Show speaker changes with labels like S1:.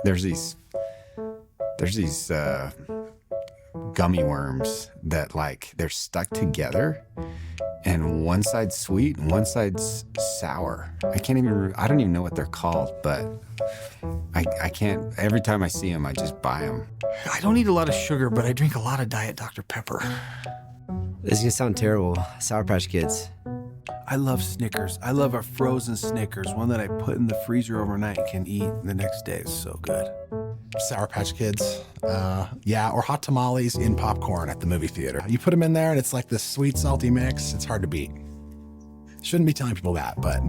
S1: There's these gummy worms that like they're stuck together, and one side's sweet and one side's sour. I don't even know what they're called, but I can't. Every time I see them, I just buy them.
S2: I don't eat a lot of sugar, but I drink a lot of Diet Dr. Pepper.
S3: This is gonna sound terrible. Sour Patch Kids.
S4: I love Snickers. I love a frozen Snickers, one that I put in the freezer overnight and can eat the next day. It's so good.
S5: Sour Patch Kids, yeah, or hot tamales in popcorn at the movie theater. You put them in there and it's like this sweet, salty mix. It's hard to beat. Shouldn't be telling people that, but